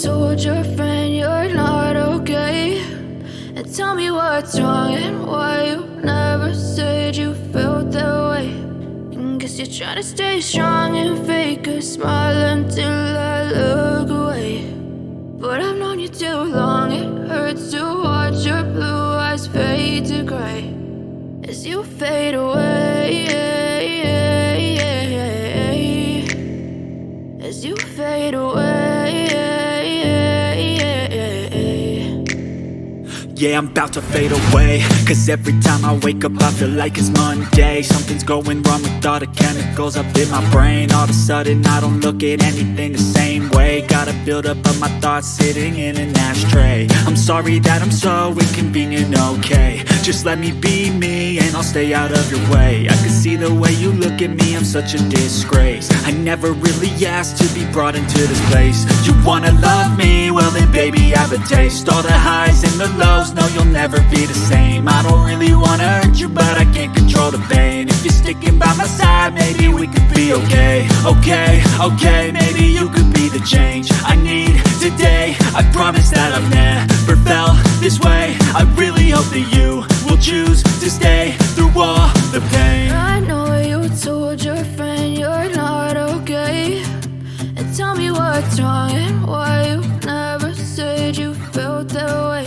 told your friend you're not okay, and tell me what's wrong and why you never said you felt that way. And guess you're trying to stay strong and fake a smile until I look away. But I've known you too long, it hurts to watch your blue eyes fade to gray as you fade away, as you fade away. Yeah, I'm about to fade away, cause every time I wake up I feel like it's Monday. Something's going wrong with all the chemicals up in my brain. All of a sudden I don't look at anything the same way. Gotta build up of my thoughts sitting in an ashtray. I'm sorry that I'm so inconvenient, okay. Just let me be me and I'll stay out of your way. I can see the way you look at me, I'm such a disgrace. I never really asked to be brought into this place. You wanna love me? Well then baby I have a taste. All the highs and the lows, no you'll never be the same. I don't really wanna hurt you but I can't control the pain. If you're sticking by my side maybe we could be okay. Okay, maybe you could be the change I need today. I promise that I've never felt this way. I really hope that you will choose to stay through all the pain. I know you told your friend you're not okay, and tell me what's wrong and why you never said you felt that way.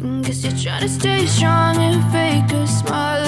And guess you're trying to stay strong and fake a smile